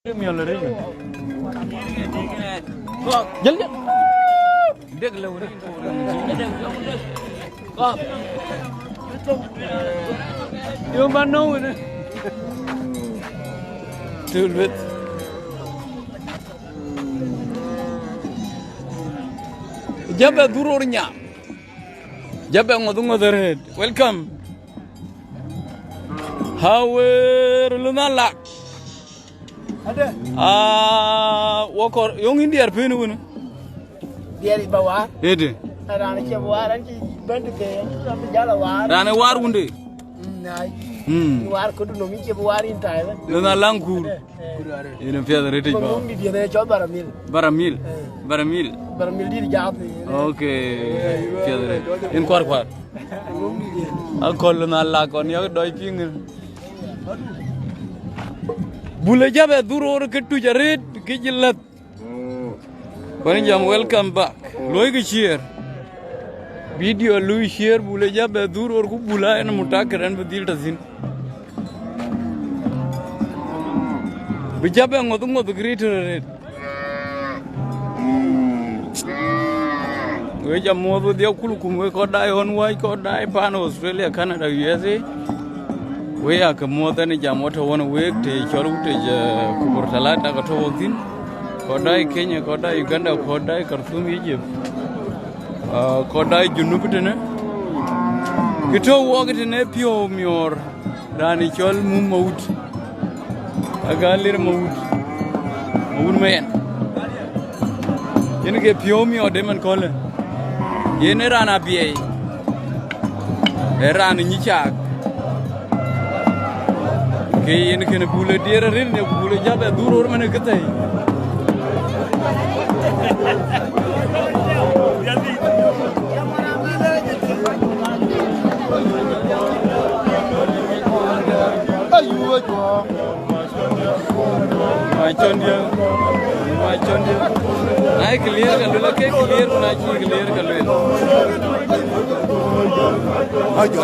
Jal jal. Deg la wuri. Kop. Yo mano wuri. Tulbet. Jabe durornya. Jabe ngodungoderet. Welcome. How lunala. Ada. Wakor yung hindi arpin wuna. Dia di bawah. Ede. Rana ke bawah ran ki bandu ke sampai jala war. Rana war wunde. Nai. War ko no mi ke bawah in tai. Luna langkur. Ina fiada rete ba. Ngom di dia ne cho baramil. Baramil. Baramil. Baramil di jaap. Okay. Fiada rete. In kwar. Ngom di dia. Akol luna la kon yo doi ping. Bule jabe duror ketu jarit kijilat. Koni jam welcome back. Loy ke share. Video lui share bule jabe duror ku bula en mutakran bedil tazin. Bijabe ngodu greater. We jam modu dia kulukum we ko dai on wai ko dai pan Australia Canada USA. We are more than a jam water 1 week to Chorute Kuburtalata Kotowakin, Kodai, Kenya, Kodai, Uganda, Kodai, Khartoum, Egypt, Kodai, Junupitene. Kito walk it in a pure mure, Rani Chol Mummout, a galir mood man. You get pure me or demon collar. Yenerana BA, Eran in Yichak. Kaya ini kena bule dia rin ya bule jabe duror mana ketai. Macam dia. Naik clear kalau lagi clear naik clear kalau.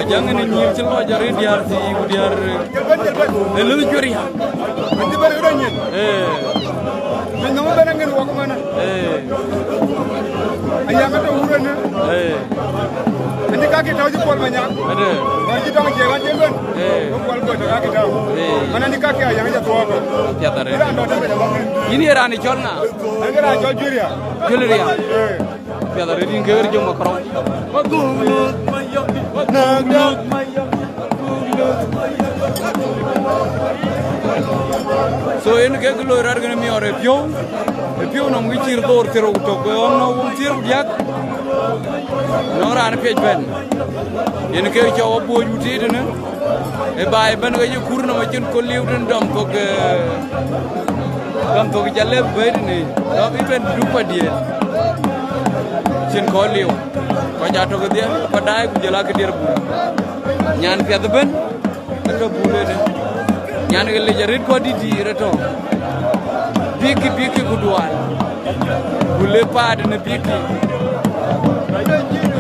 Jangan ini nyicil aja dia si dia. Lalu curi ha. Nanti baru orangnya. Menunggu barangnya waktu mana? Ayah kata urutnya. Nanti kaki tahu je pol banyak. Ada. Nanti tahu jangan. Pol kau kaki tahu. Mana ni kaki ayah aja tua apa? Tiada re. Ini era ni jual na. Angger jual juri ya. Juri ya. Tiada re ini kever jom makro. Nagdak. So ini kayak gelo erar gini mi ore pio nong bichir dor tero utok ono bichir diak noran pej ben ini kayak jawa boy uti dene e bay ben ga yukur na machin ko liw den dom to jalle bay ni do bi ben dupa die chin ko liw ko jato ko dia padai ku jala ke dir bu nyan piad ben to bule de nyan ga le jarit ko di reto biki kuduan bule pad ne biki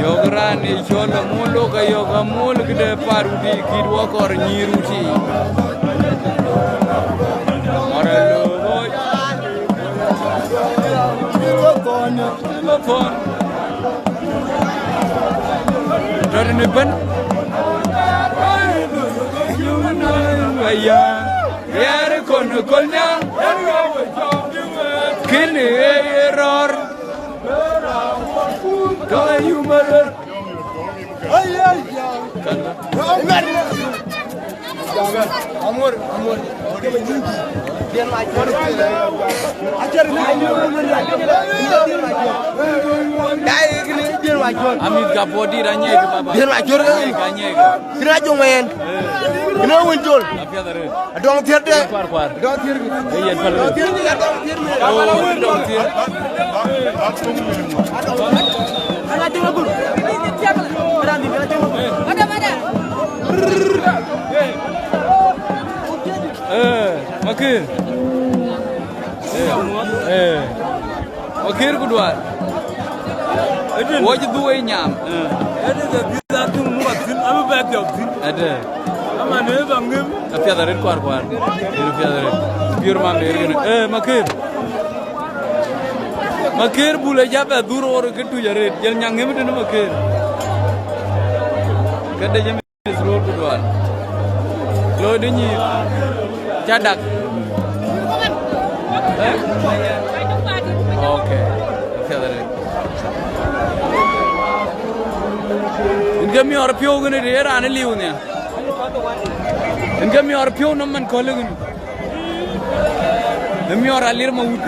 yograni chola mulo ga yoga mul gde parudi kidwa kor nyiruti maralo boy telefon dari ne ben ya yare kolnya kini error kayu maler amor dia macam ajar ni dia macam amit ka body ranya ke baba dia macam kanye kena jomen kena muncul adong tiar de adong tiar iya pal adong tiar ni adong tiar adong tiar ada tu bagus ini tiap ada di mana makir makir kedua wajib dua nyam ada bisa tu muat abu baca ada Apia da red kwar. Apia da red. Pure man red. Makir bule jabe duro or gitu ya red. Yang nyangem itu nama makir. Kada jam slow kuduan. Lo dinyi cadak. Okay. Apia da red. इनके में और पियो गने रेर आने ली उन्हें इनके में और पियो नमन खोले गने इनमें और आलिर माउट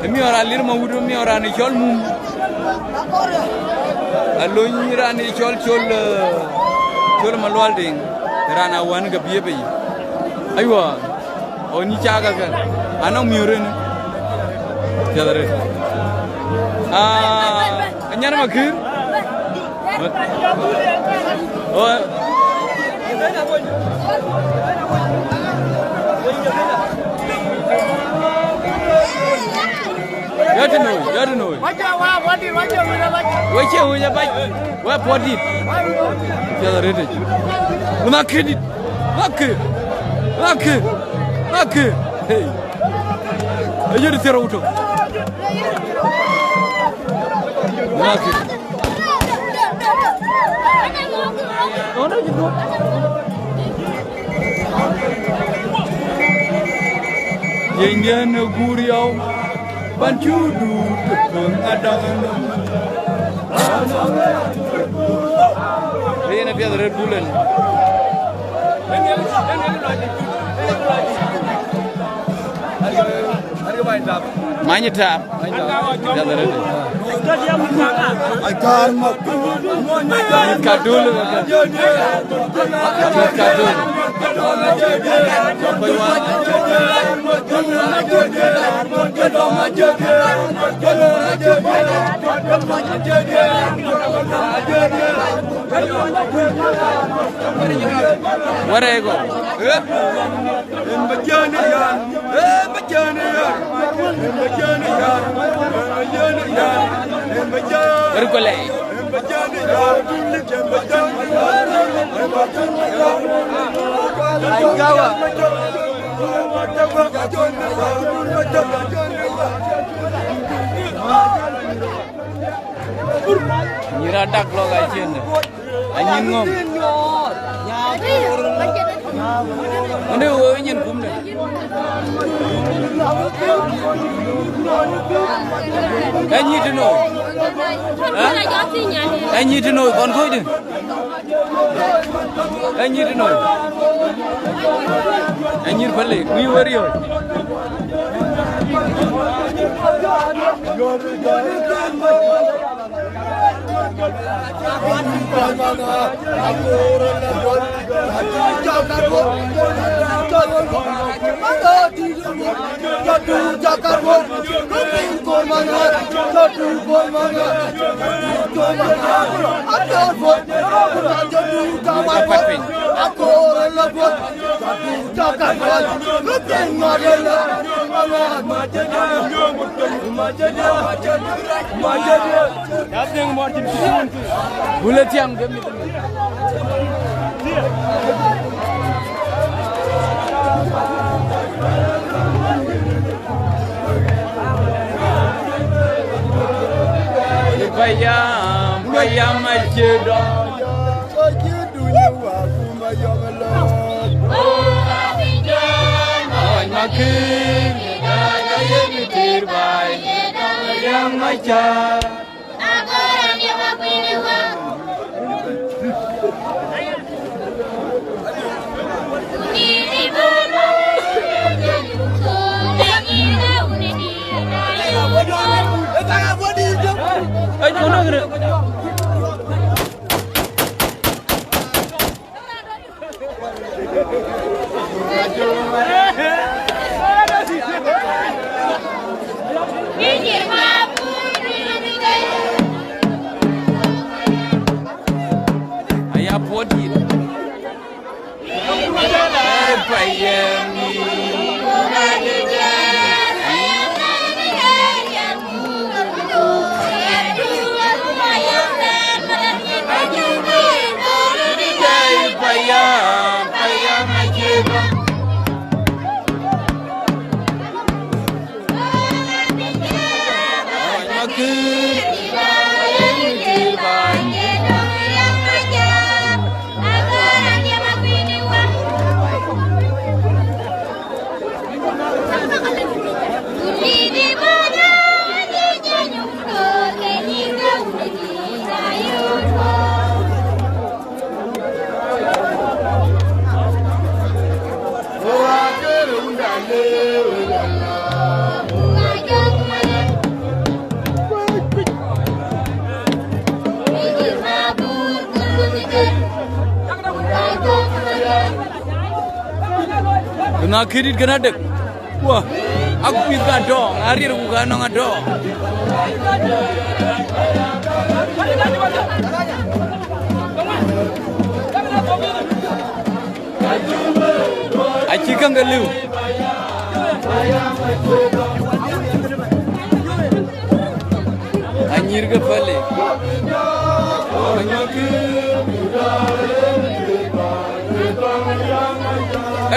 इनमें और आलिर माउट इनमें और आने चल मुम अलोनी राने चल मलवाल डिंग राना वन का बिये पे अयुवा और नीचे आगा कर आना म्यूरे ने क्या दरे Anyana makir? Oh. Ya know. Wacha wa podi. Ya rede. Makir. Hey. Ayo tira auto. Makir. Ona gitu. Yengen guriau bancudu pengadang. Ini biar Red Bullen. Mainnya tap. Kadul. Nyiradak lo gajian, anjing ngom. Ini anjing kum deh. Anjing tu no. Anjing tu no, kon koi deh. Anjing tu no. Anjing balik, we warrior. Bulat yang demi bayam aja makin gaya mikir baik yang macam agora dia papinua uniri baba uniri uniri ay kono gre ayah podi na kidit kana dek wah aku bisa dong hari aku kan nggak dong aci kan gelu anjir ke balik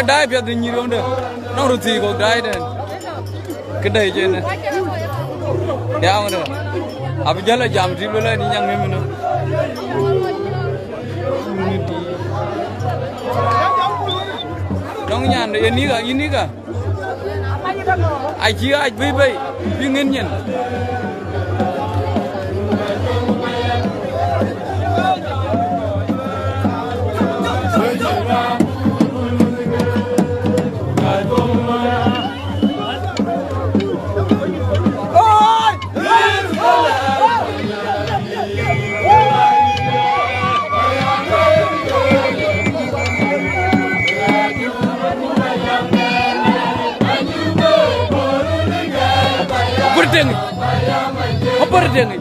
dai biar dinyi dong deh nong ruti kok dai deh kedai je nih ya mana abi jala jam di bola ni yang memang dong nyan ini ka ai chia ai bay ngin nyen apa dia ni? Apa dia ni?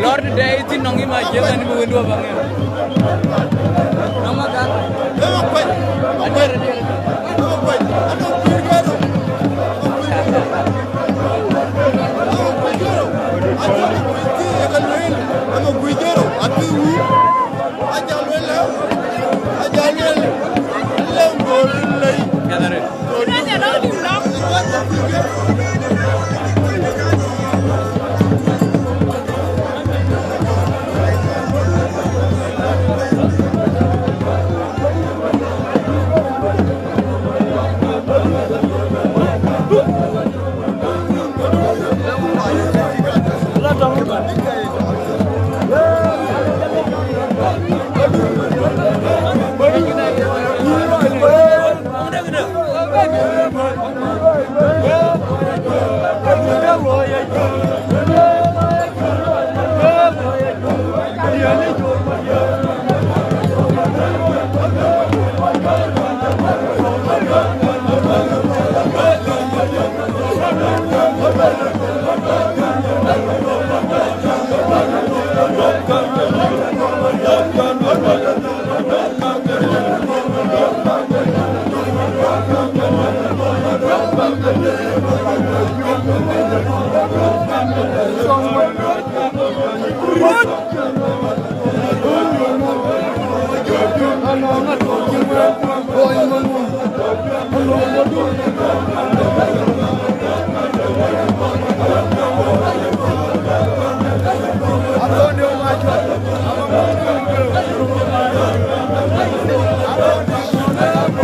Lord day itu nongi macam ni bukan dua bang ya. Nama kan?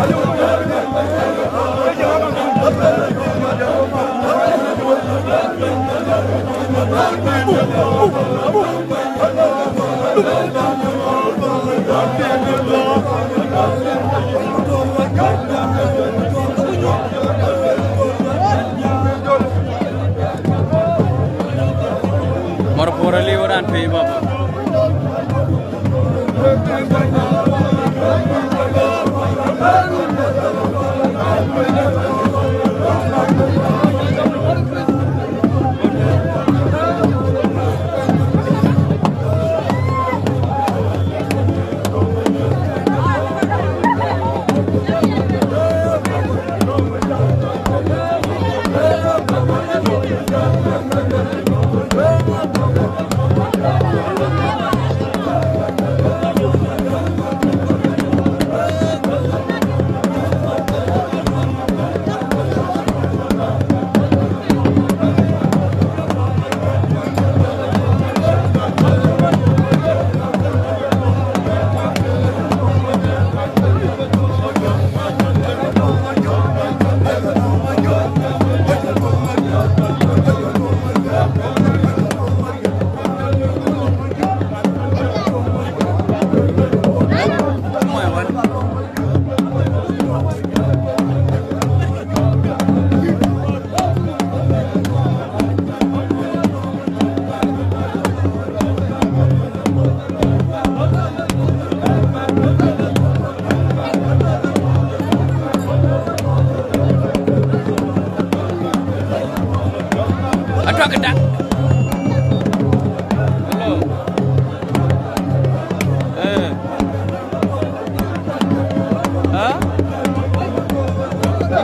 Hello.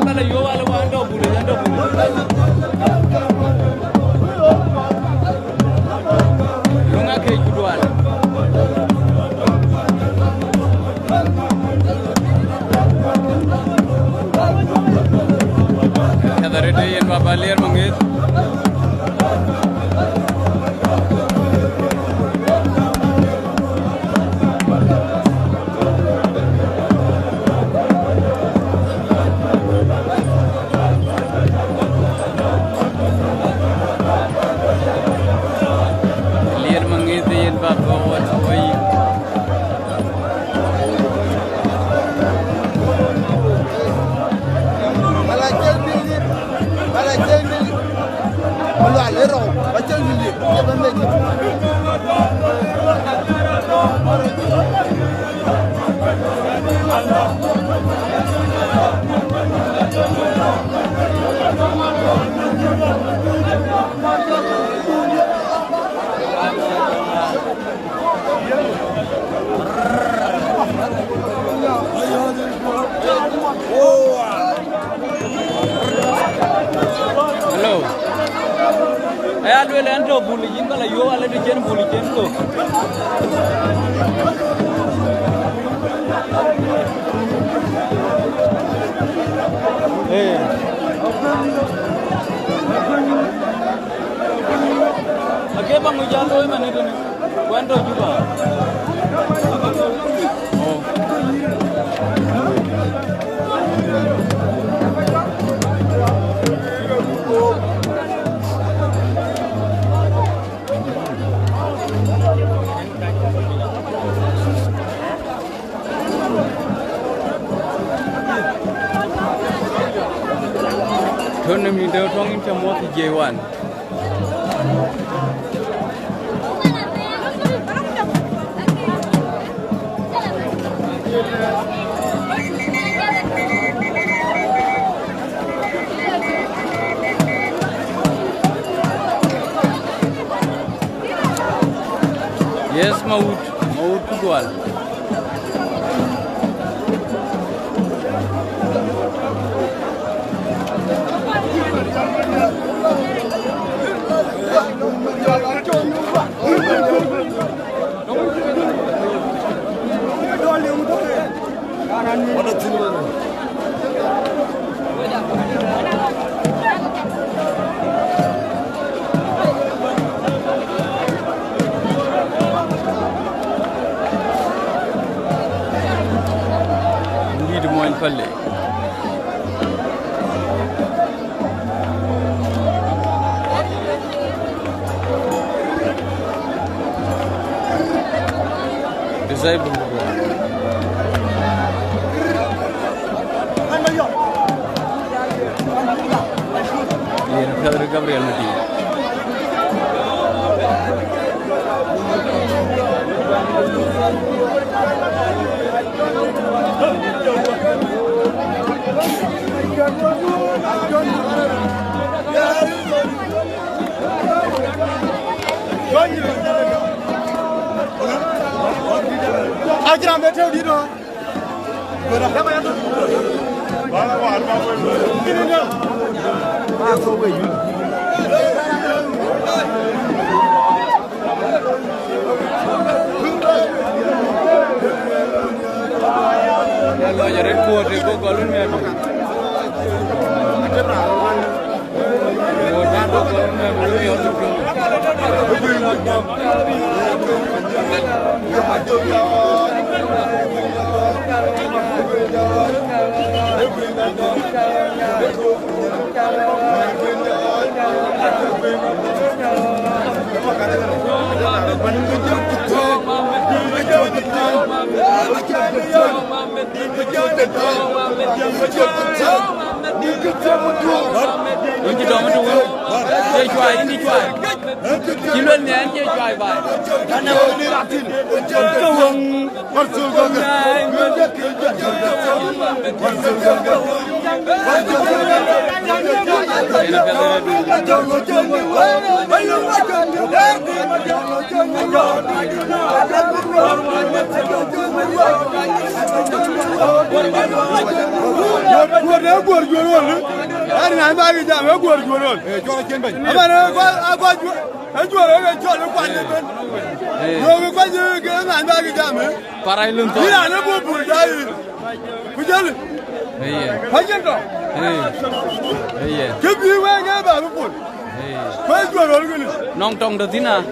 bala yo wala wa ando bulu lunga ke judwal kadarete yen baba ler mangit hello ay alwe le ando bulu yimba la yo ala de jen bulu jen ko eh ake bang ujalo e mane tene kwando juba oh tournament de tongin chamo ti J1 yes maut kudual Need more in Palle. Disabled. Pedro Gabriel Mati. Ajram betul di tu. Berapa yang tu? Bawa bawa ini ni. Aku pergi. Kalau jadi kuat itu kalau ni ada. Ini dong tu, dia jual ini jual. Kilo ni dia jual bay. Karena ini ratin. Tuang, masuk gang. Masuk gang. Nong tong da tina.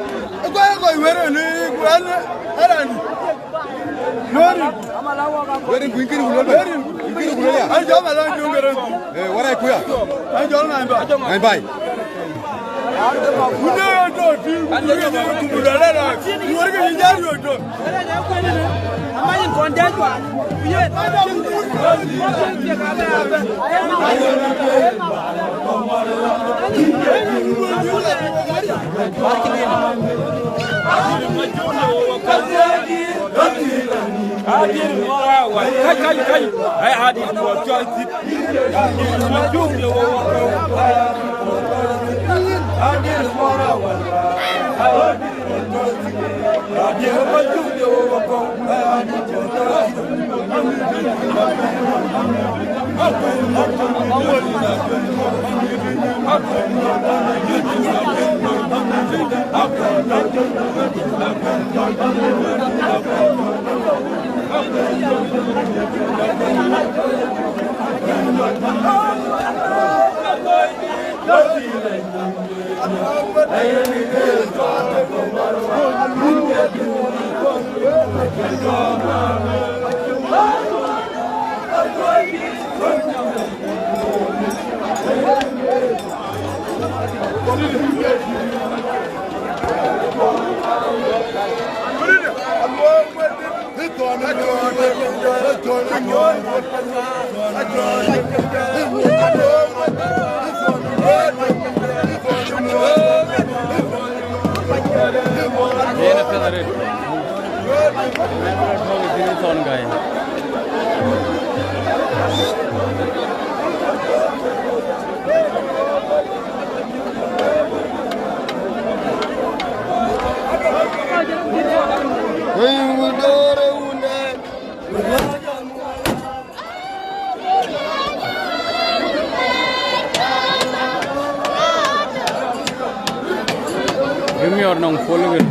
Premier nong following.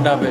dabe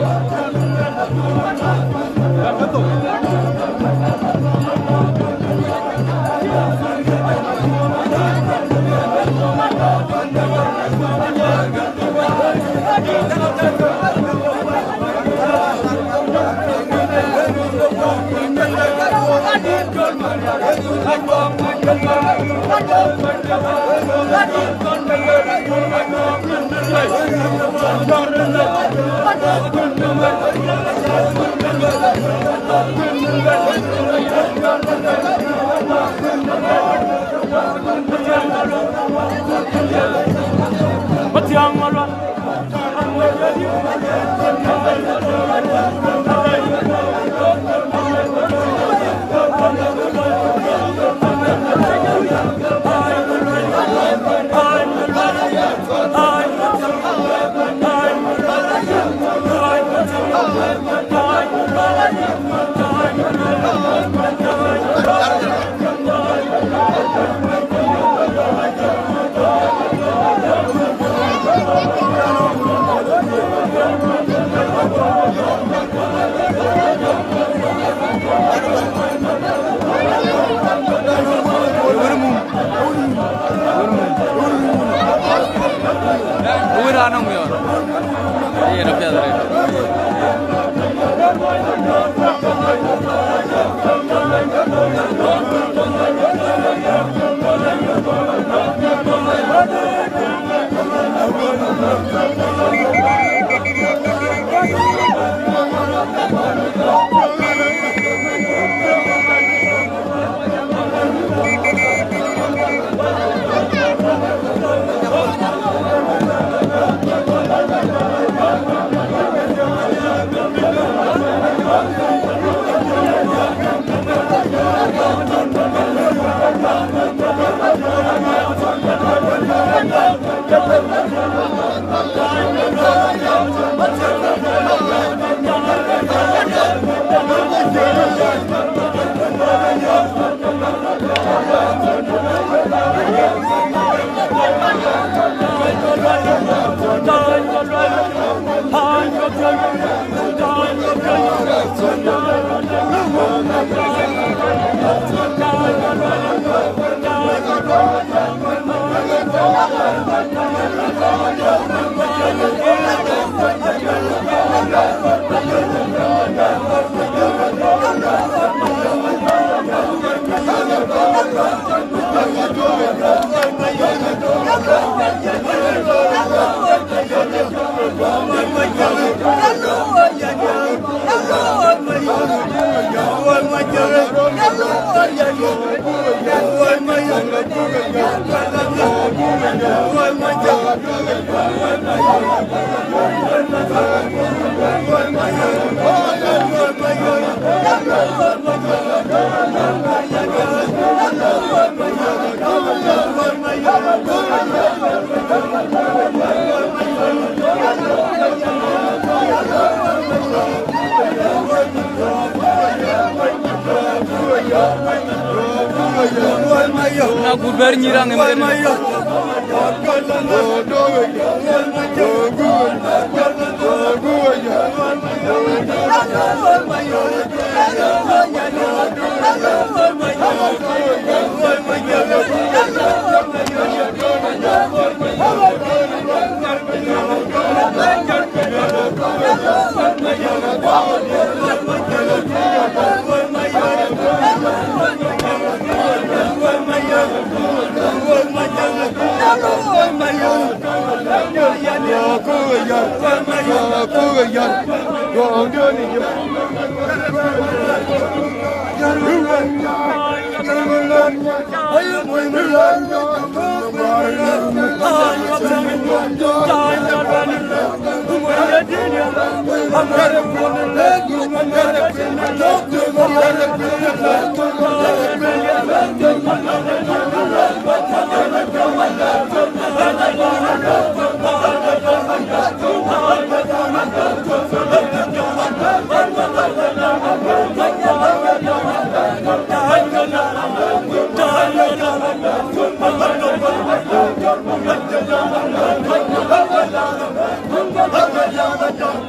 na gudber nyirang emre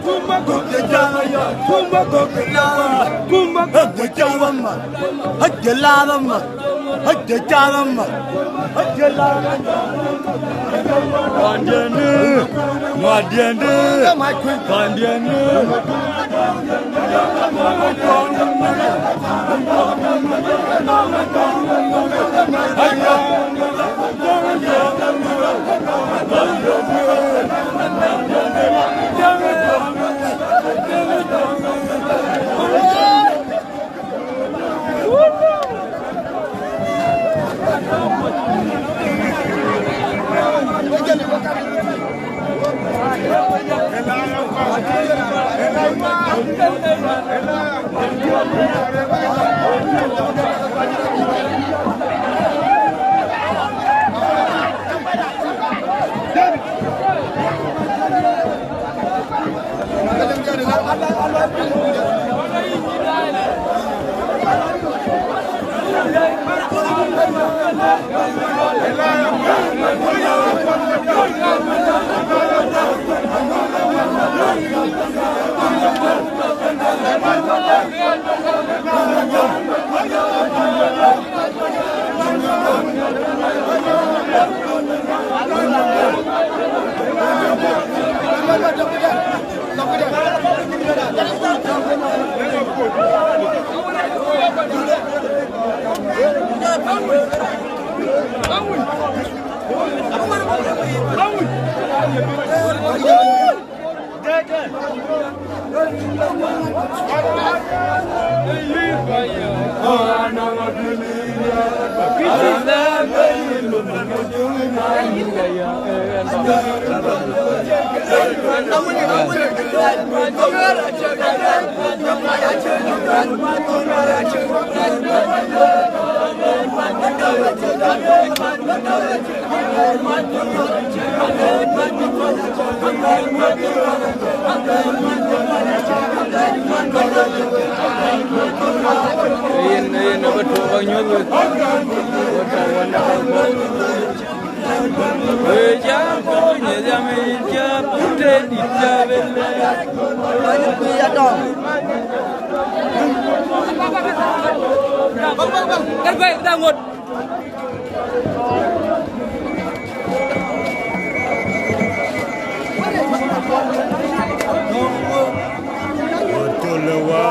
Tumba Jaladamma, a Jaladamma, a Jaladamma. Pandianu, Madianu, my queen Pandianu.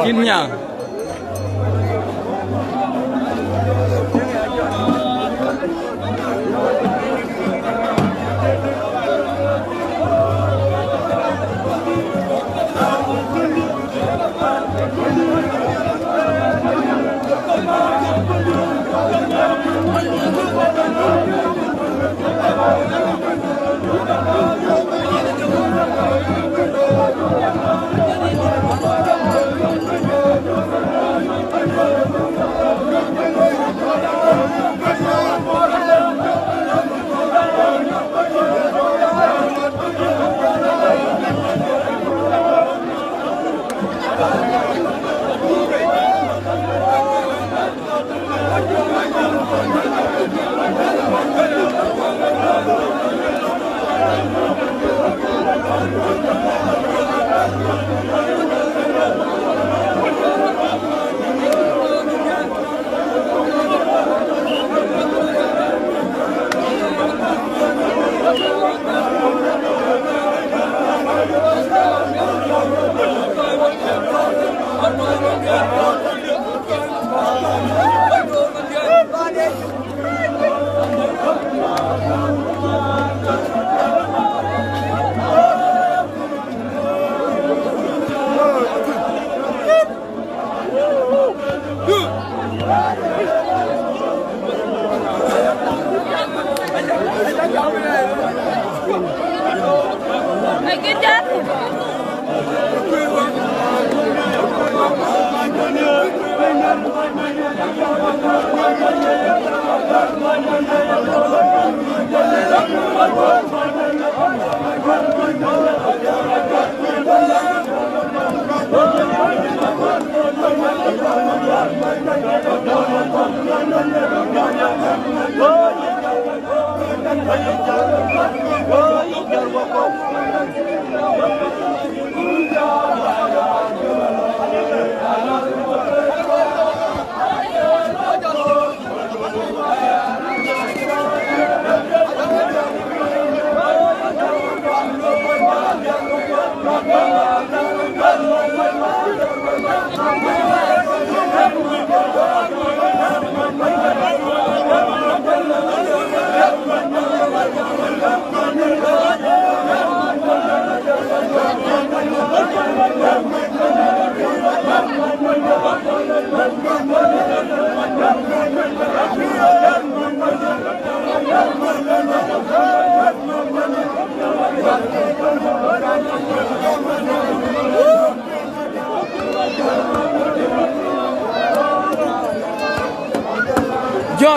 Kinnya.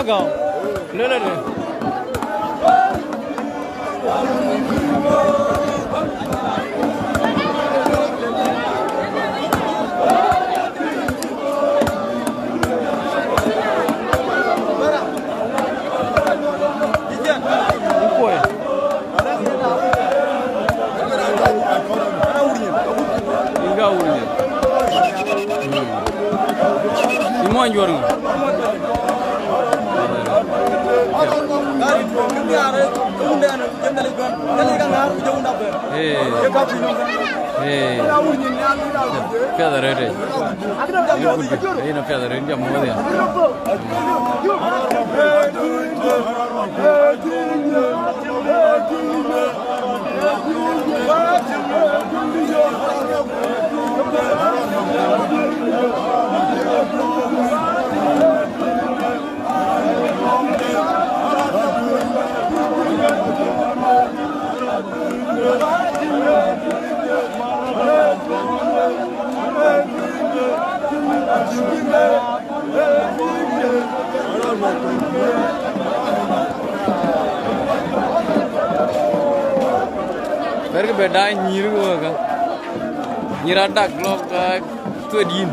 cao lên lên Imoan jual nggak? Piada rere. Ini piada rere jam berapa ya? Mereka beda nyiru kan, nyiradak loh kayak tuh din.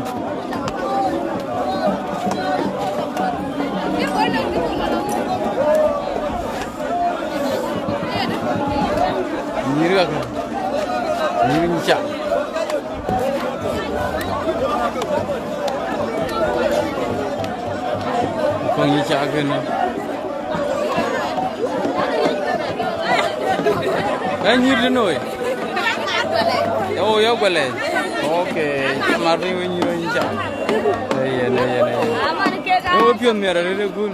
Nyiru kan, nyiru ncak. Kong ncak kan. Nyiru noi. Oh ya boleh. Oke. Mari nyiru ncak. Iya. Oh pion merah rere gun.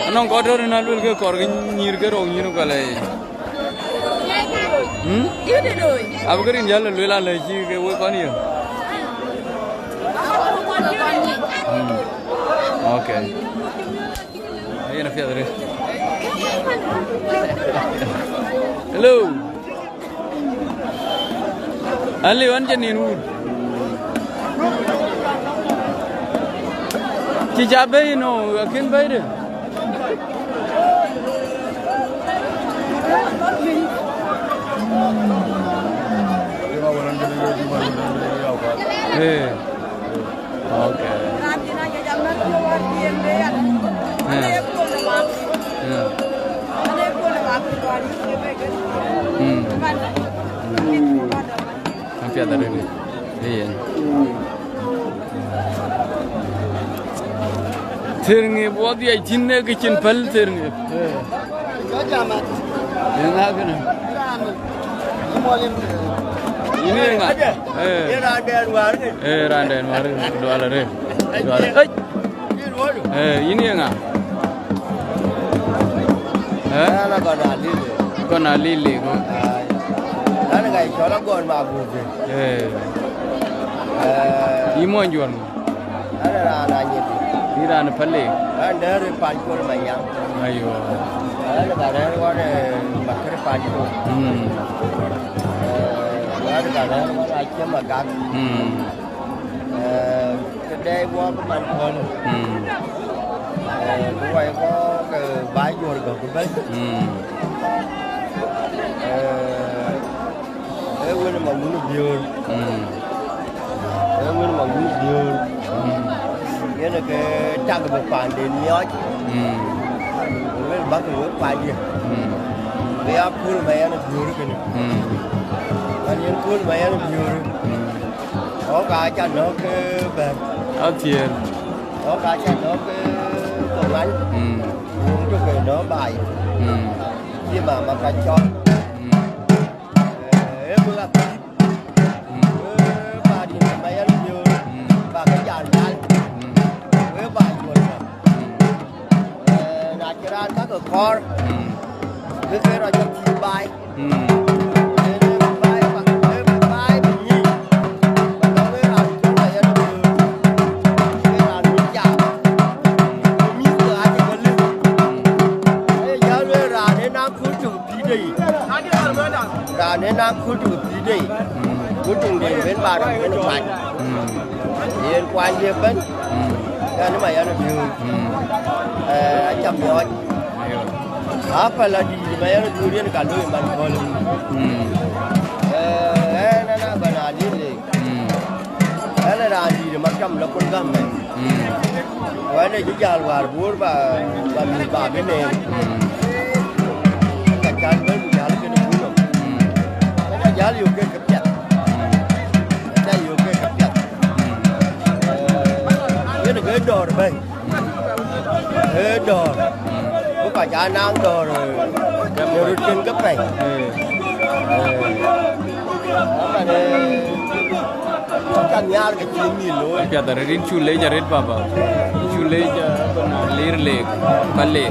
Nong kotor na lul ke kor nyir ke rong nyinu kale. Ini doi. Abu kerin jalo lula leji ke wo koni yo. Oke. Ayo na fiadre. Hello. Ali wan jenin wood. Cijabe no akin bayre. Okay. Hampir ada ni. Iya. Teringi buat dia jinne kecil pel teringi. Yang apa ni? Ini enggak? Randan baru dua lari. Ini enggak? Kau nalili kau. Ada gaya colok kau mampu. Imo jual. Ada rananya tu. Di ran pale. Ada pancur mayang. Ayo. Ada gaya kau ada bakar pancur. Ada gaya kau acam magak. Kedai buat pemanfaat. Buat kau ke bayar kau ke Ewen mangunu biur. Ewen mangunu biur. Nghĩa là cái trang cái bàn đến nhói. Với bác cái nước bàn gì. Với áp phun mày ăn biur cái này. Anh nhân phun mày ăn biur. Có cả cho nó cái bền. Áo tiền. Có cả cho nó cái cổng anh. Uống cho cái nó bài. Nhưng mà cái cho. Các ở kho, cứ thế rồi cho thịt bài, bài mình nhỉ, và có cái nào chúng ta ăn được, cái nào mình chả, mình cứ ăn thì vẫn được. Bây giờ bây ra đến nam khu chủ phí đi, ra đến nam khu chủ phí đi, khu chủ điểm bên bà đồng bên phải, liên quan gì bên. Kan ma yana biyu. Acham yoj. Apa la di ma yana durian kalau man boleh. Na bana di le. Ana ra di macam la pun gam. Wane jijal war bur ba bene. Kan ben jal ke ni bulo. Jal yo ke kapyat. Da yo ke kapyat. Ye ne ke dor bay. Dor. Bu ka ja nang dor. Yo rutin cấp này. Mà ne kan yar ke chini lo. Kapyat da rin chule ja red baba. Chule ja bana lir lek palle.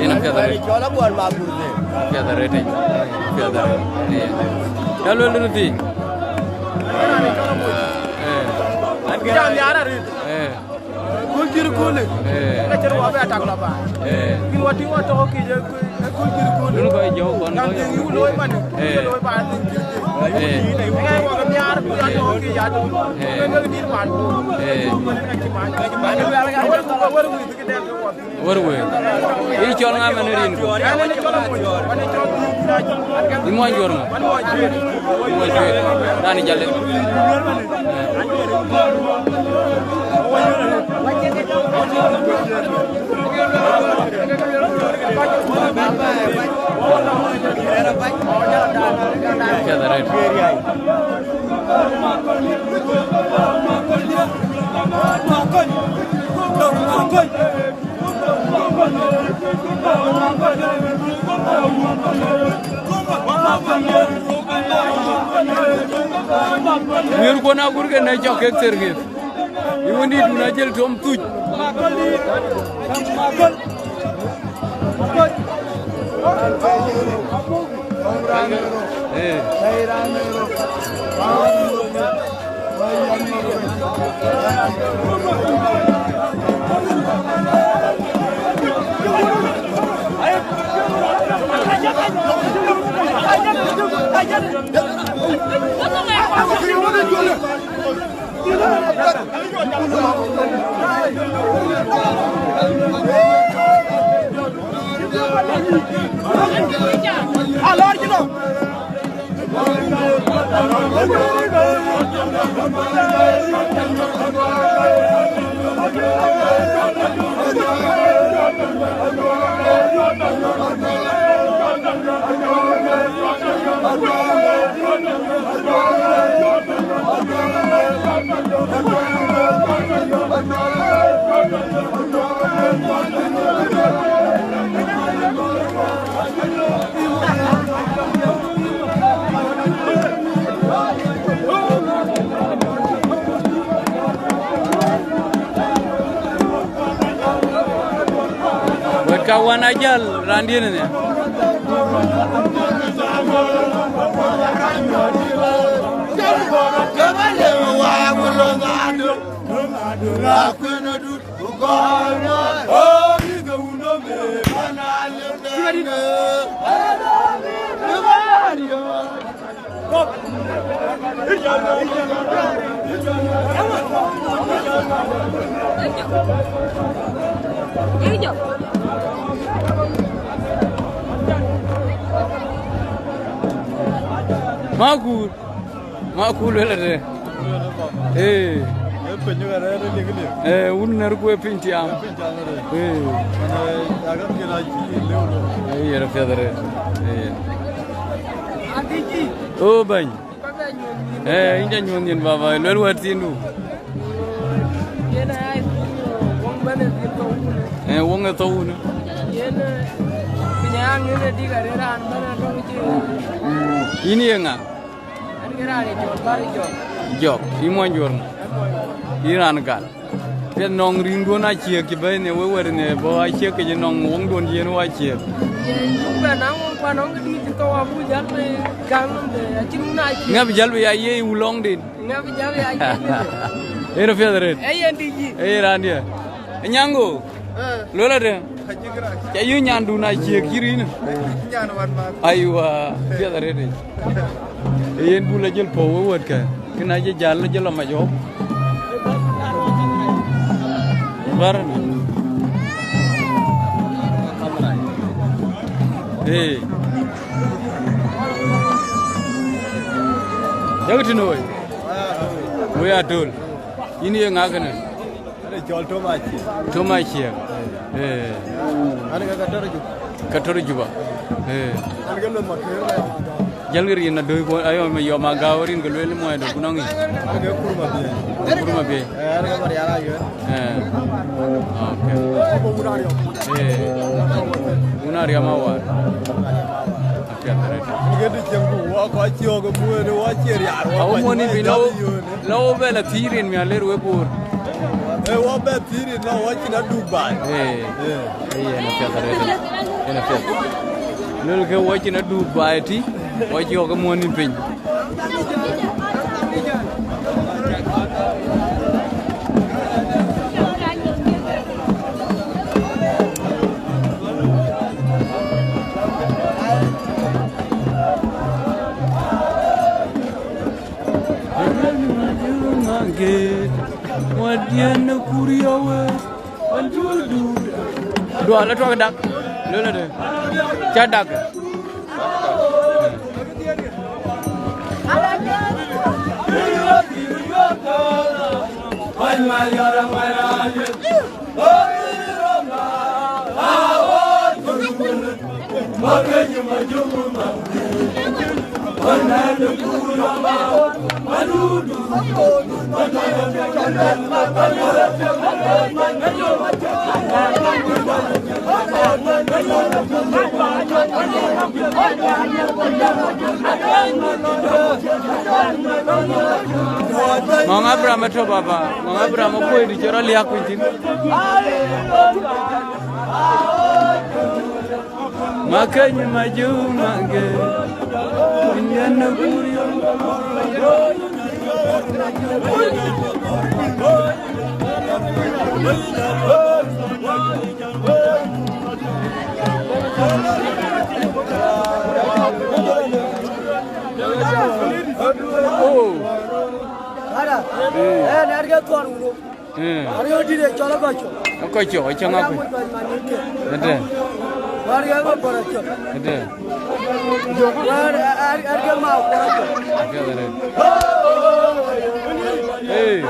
Ena kapyat da. Chola buat ma burde. Kapyat da red. Kapyat da. Kalau luruti. Jam yara red. Kultur kule. Kita cari apa ya tak lapa. Kin wati wati hoki je kultur kule. Dulu kau jauh kan. Yang tinggi loy mana? Loy mana? Ini orang nyar punya hoki jatuh. Ini di mana? Warwe. Ini jual nggak menerin. Ini mau jual nggak? Mau jual. Nani jalan. Mir ko na gur ke na chok ek sergit. Iwoni duna jel tom tuj. Buat kawan aja randian ini. Makul lele. Unner gue pintiam. Iya, Federe. Oh, bany. Inja nyonyin baba, lelu atinu. Wong tahu na. Ini yang ngah. Job, imo njor. Iran kan. Pen nong ringo na chia ki ba ne we ne bo a chia ke nong wong don je no a chia. Ba nang pa nong di to abu jal me gang de achin na chia. Ngab jal ya ye ulong din. Ngab jal ya ye. Ero Federe. Ndiji. Ran dia. Nyango. Lola de. Ya yu nyandu na chia kiri ne. Nyan wan ma. Aywa Federe de. Yen bula jël po wët ka kina je jall jël ma jox Barang. Jangan tinoi. We are told. Ini yang akan. Ada jual tomaci. Tomaci ya. Ada kata juga. Kator juga. Ada kan makan. Jalur ini nak doi ayo me yo magawarin galwel mo ay do kunangi. Ada kurma biaya. Kurma be. Ada kan mariala juga. Okay. Apa unario? Unario mawar. Okay, terus. Ini dia jenggu. Wah, kau cio ke buat wah ciri arwah. Aku mau ni bilau lau bela tirin mi aler wepur. Wah bela tirin, wah cina Dubai. Iya, nak terus. Ini terus. Lalu ke wah cina Dubai ti. Wah cio ke mau ni pin. Wadiana kuriawe anjudu dua la tok dak lola de cadak Manga Brahma to baba, Manga Brahma koi di jora liak pintin. Makanya maju mangge, Indian negeri. Ada. Harga tuan dulu. Harga dia cakap kacau. Kacau, kacau apa? Ada. Harga apa kacau? Ada. Harga mau kacau. Ada. Hey.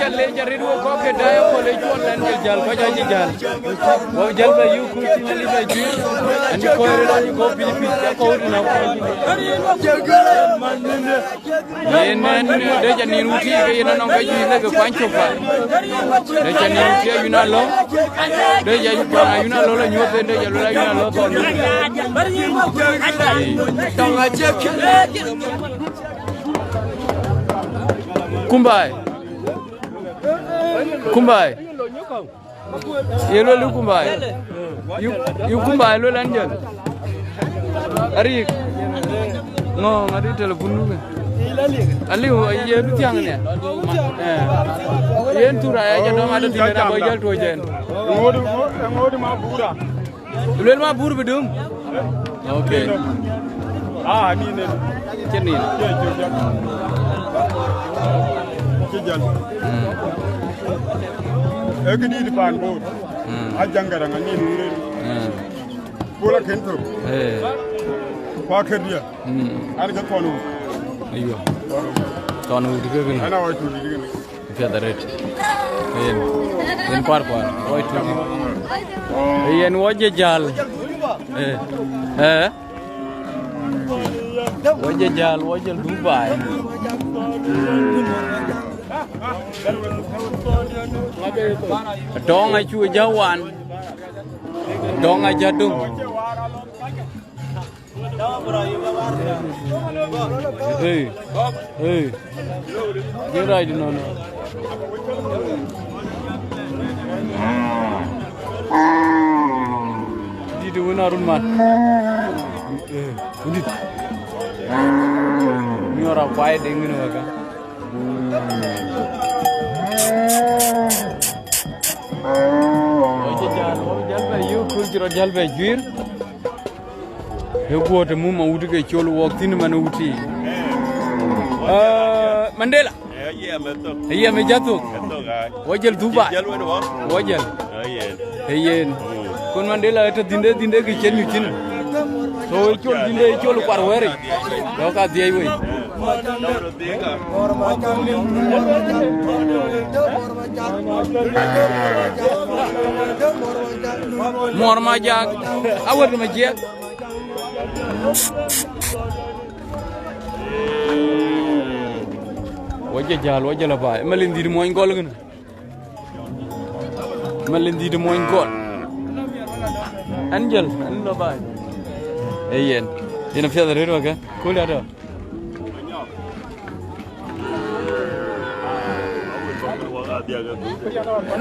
Chale jaridu ko ke dayo ko le jol lan jal ko jaji jal wo jal ba yu ku ti li ba ju andi ko re la ni ko Philippines ya ko na ko yenen de jani ruti ke yena no ga ju le ko pancho fa de jani ruti yuna lo de jani ko yuna lo la nyote de jalo la yuna lo ko ni tonga je Kumbai. Kumbai. Yelo lu kumbai. You kumbai lu lanjut. Ari. No, ngadi telepon lu. Ali ye du tiang ne. Yen tura ya jadong ada di na boyal to jen. Ngodi ma bura. Lu ma bur bedum. Okay. Ni ne. Cheni. Kijal. Egni di pan bo. Ajangara ngani nure. Bola kento. Kwa kedia. Arga tonu. Aiyo. ton u dige gin ana wa tu digene pia da ret en par par oi tu en woje jal woje jal woje Dubai dong ai chu jawan dong ai jadung hey you right no di du na run mat undit ni ora pai ding ni waga oje jal ba yu kul jiro jal ba juir yo goto mum ma wuti ke cholu waktin man wuti Mandela iya me jatu wajal Dubai wajal yen kon Mandela eta dinde ke chenu tin so chol dinde cholu par were do ka diay we mor ma jak awar ma jak wajah jal wajah labai melindi di moin gol gana melindi di moin gol anjel an labai yen ina fiada redo ga kula do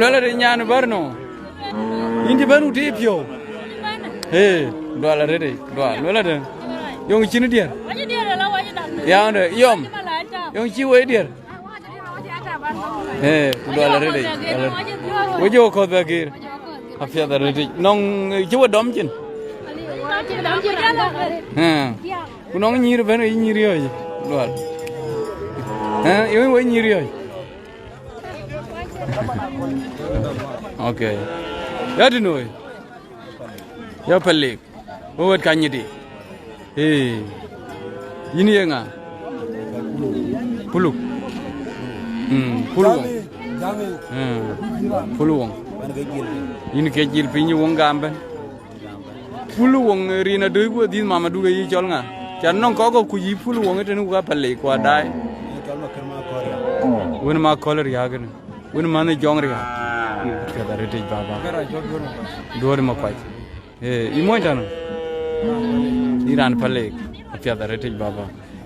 lala de nyaan barno indi banu te pio doala rede doala lala de yong chini dia ya ande yom yong chi we dia doala rede wojo ko bagir afia da rede nong chiwa dom chin kunong nyir ben nyiri oi doal yong we nyiri oi okay ya dinoi ya pelik buat kanyidi ini ya nga puluk puluwong puluwong ini kecil pinyu wong gamben puluwong rina doi gua din mama duga yi chol nga chan nong ko ku yi puluwong etenu ga pelik kwa dai won ma color ya gan won ma ne jong ri ka da rete baba dor ma pai imoy tan iran pelik afia da rete baba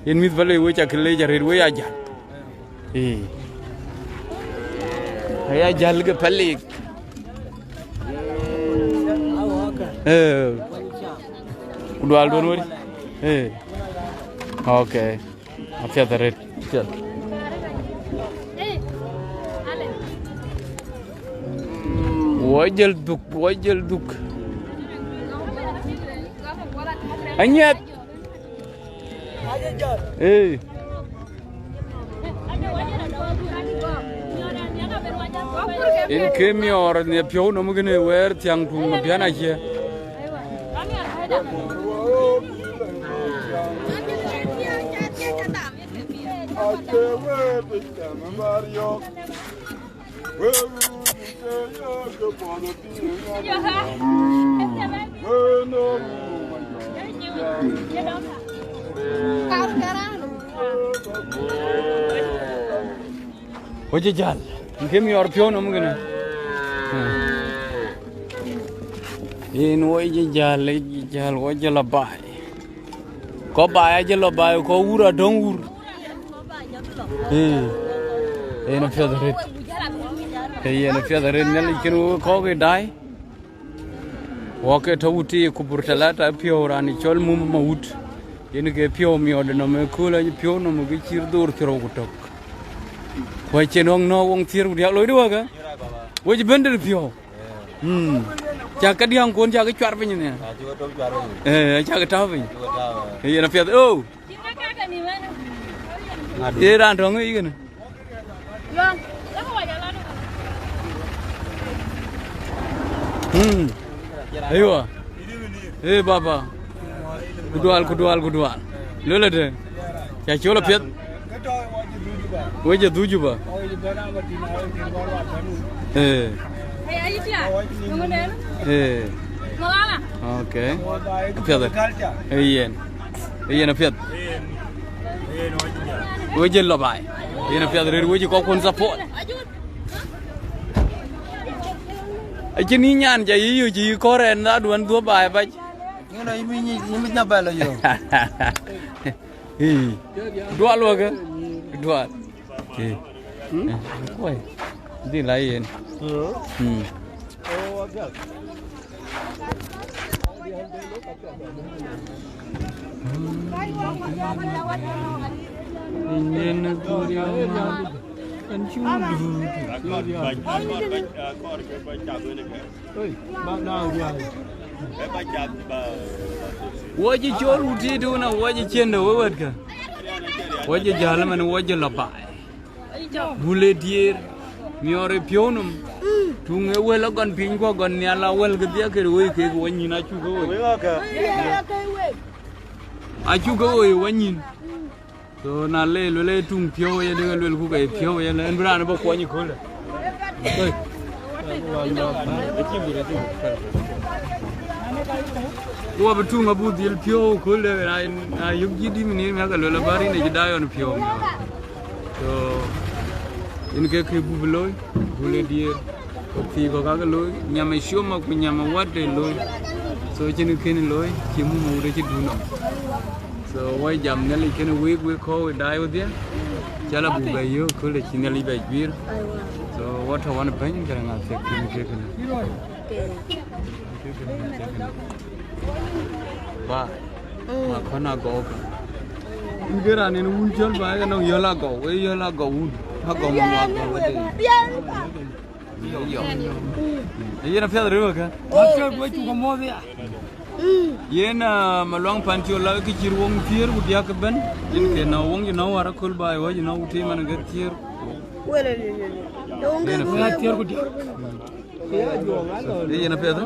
in mit vale we cha kle ja red we ya ja ya jal ke pelik udwal don wori okay afia da red chal wajal duk anyat in kemior ne pyo no mugene wer tiang tung ma biana che oje jal kemior pyo no mugene in oje jal oje labai ko baya je labai ko ura dong ur na fiada red na fiada red nyal kinu ko ge dai woke tawuti ku burtalata pyo rani chol mum maut in ge pyo mi odno me kula pyo no mu ge chir dur kiro gutok wai chenong no wong thir dia loi do ga wai bender pyo cha ka diang kon cha ka chwar pin ne cha ka taw pin na fiada ran rong i gane aywa baba kudual lola de ya chola pet Weje duju ba. Okay. Apiad. Yen apiad. Weje lobai. Yen apiad re weje ko kon support. Aje ni nyan ja yu ji ko ren da duan tua bai ba. Ngana imi na ba la yo. Dua lo ke? Dua. Okay. Koi. Di lain. Oh, agak. Ingin Korea kan cuma Waje chol uti tu na waje chenda wewet ka. Waje jalan waje labai. Bule dier miore pionum. Tunge wela kan pingko kan nyala wel ke dia ke we ke wanyi na chu go. Achu go wanyi. So na le tung pio ye de le ku ke pio ye le bra na ba ko nyi ko le. Wa betung abu dil pio ko le na yug ji di ni ma ka le bari ne da yon pio. So in ke bu bloy bule dier Thì có các cái lối nhà máy siêu mà nhà máy quát để lối rồi trên cái này lối chỉ mua mù để chỉ đủ nọ rồi quay dầm nên là cái này quý khó với đai với thế chả là bù bày yêu cứ là chỉ nên đi bày bia rồi what I want to pay cái này sẽ cái này ba mà khó nào có cái này nó uốn chân phải cái nó giờ là cậu nó còn một cái Yen apiad rewa ka? Apiad buat juga mau dia. Yen maluang pancio la ki cirwong tier bu dia ka ben. Yen ke na wong you know ara kul bai wa you know uti man ga tier. Yen apiad ku dia. Yen apiad.